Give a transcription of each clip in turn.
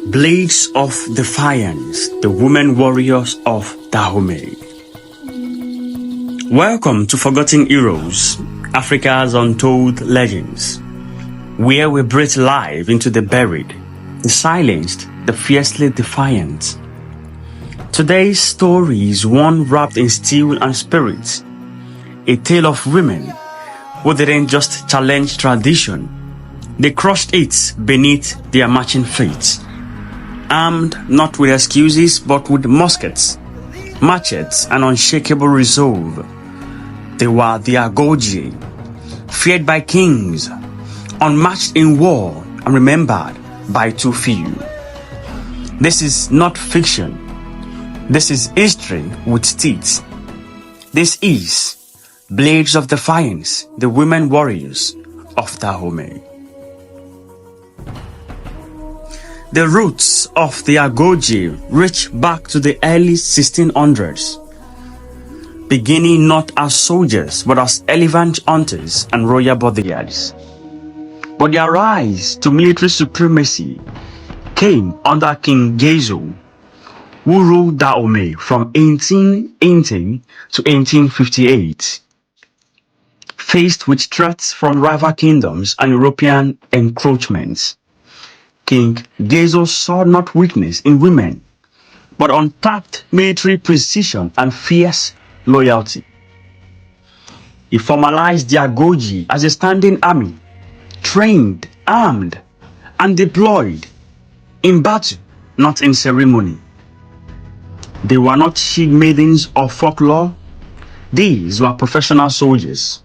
Blades of Defiance, the women warriors of Dahomey. Welcome to Forgotten Heroes, Africa's untold legends, where we breathe life into the buried, the silenced, the fiercely defiant. Today's story is one wrapped in steel and spirit, a tale of women who didn't just challenge tradition, they crushed it beneath their marching feet. Armed not with excuses but with muskets, machetes, and unshakable resolve. They were the Agoji, feared by kings, unmatched in war, and remembered by too few. This is not fiction. This is history with teeth. This is Blades of Defiance, the women warriors of Dahomey. The roots of the Agoji reach back to the early 1600s, beginning not as soldiers but as elephant hunters and royal bodyguards. But their rise to military supremacy came under King Gezo, who ruled Dahomey from 1880 to 1858. Faced with threats from rival kingdoms and European encroachments, King Gezo saw not weakness in women, but untapped military precision and fierce loyalty. He formalized the Agoji as a standing army, trained, armed, and deployed in battle, not in ceremony. They were not she maidens of folklore. These were professional soldiers,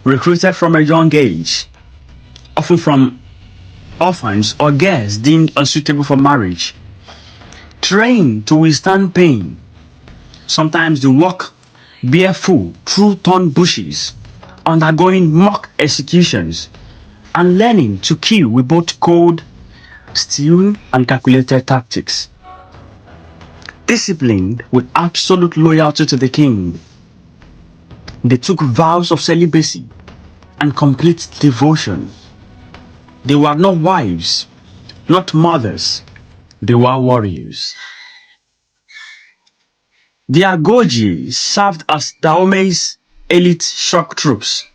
recruited from a young age, often from orphans or girls deemed unsuitable for marriage, trained to withstand pain. Sometimes they walk barefoot through thorn bushes, undergoing mock executions, and learning to kill with both cold steel and calculated tactics. Disciplined with absolute loyalty to the king, they took vows of celibacy and complete devotion. They were not wives, not mothers, they were warriors. The Agoji served as Dahomey's elite shock troops,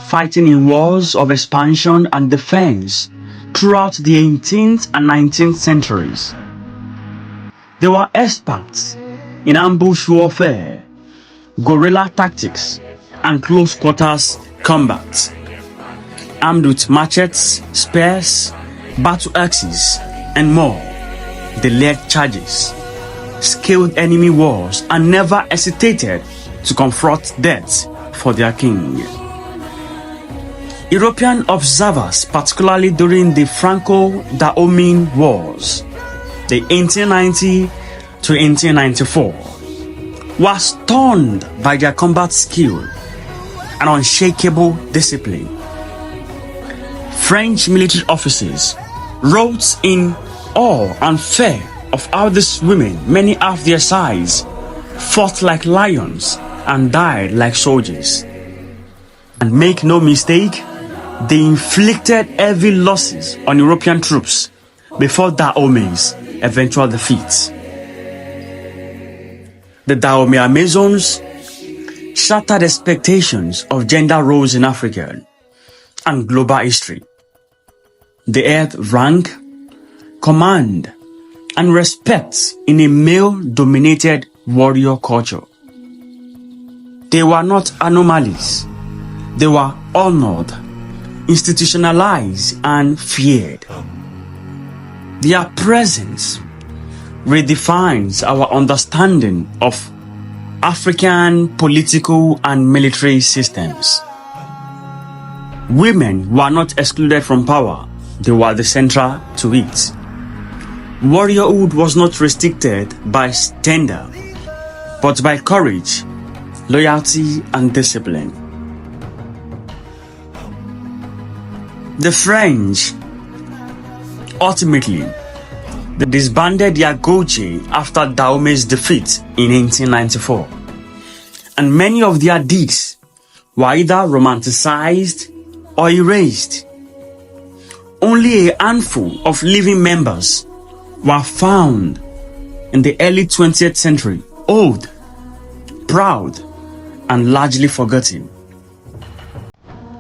fighting in wars of expansion and defense throughout the 18th and 19th centuries. They were experts in ambush warfare, guerrilla tactics, and close quarters combat. Armed with machetes, spears, battle axes, and more, they led charges, scaled enemy walls, and never hesitated to confront death for their king. European observers, particularly during the Franco-Dahomey Wars, the 1890 to 1894, were stunned by their combat skill and unshakable discipline. French military officers wrote in awe and fear of how these women, many half their size, fought like lions and died like soldiers. And make no mistake, they inflicted heavy losses on European troops before Dahomey's eventual defeat. The Dahomey Amazons shattered expectations of gender roles in Africa and global history. They held rank, command, and respect in a male-dominated warrior culture. They were not anomalies. They were honored, institutionalized, and feared. Their presence redefines our understanding of African political and military systems. Women were not excluded from power. They were the central to it. Warriorhood was not restricted by gender, but by courage, loyalty, and discipline. The French ultimately they disbanded the Agoji after Dahomey's defeat in 1894, and many of their deeds were either romanticized or erased. only a handful of living members were found in the early 20th century, old, proud, and largely forgotten.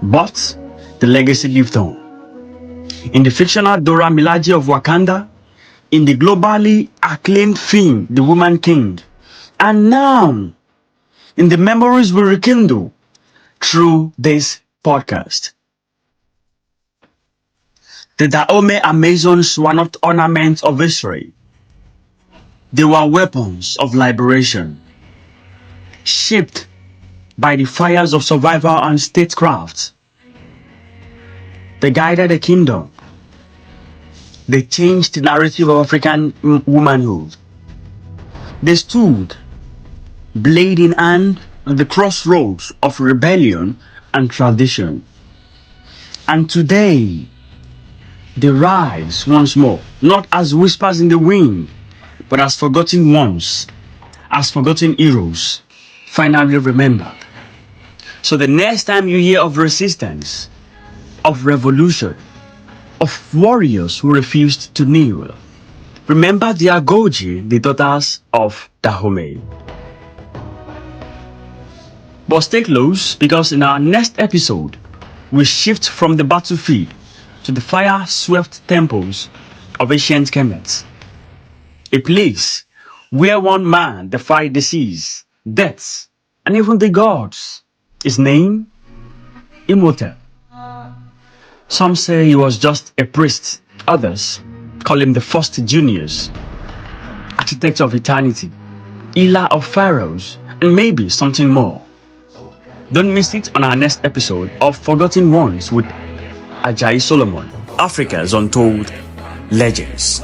But the legacy lived on. In the fictional Dora Milaje of Wakanda, in the globally acclaimed film The Woman King, and now in the memories we rekindle through this podcast. The Dahomey Amazons were not ornaments of history. They were weapons of liberation, shaped by the fires of survival and statecraft. They guided a kingdom. They changed the narrative of African womanhood. They stood, blade in hand, at the crossroads of rebellion and tradition. And today, they rise once more, not as whispers in the wind, but as forgotten ones, as forgotten heroes, finally remembered. So the next time you hear of resistance, of revolution, of warriors who refused to kneel, remember the Agoji, the daughters of Dahomey. But stay close, because in our next episode, we shift from the battlefield to the fire-swept temples of ancient Kemet, a place where one man defied disease, death, and even the gods. His name? Imhotep. Some say he was just a priest. Others call him the first genius, architect of eternity, healer of pharaohs, and maybe something more. Don't miss it on our next episode of Forgotten Ones with Ajayi Solomon, Africa's Untold Legends.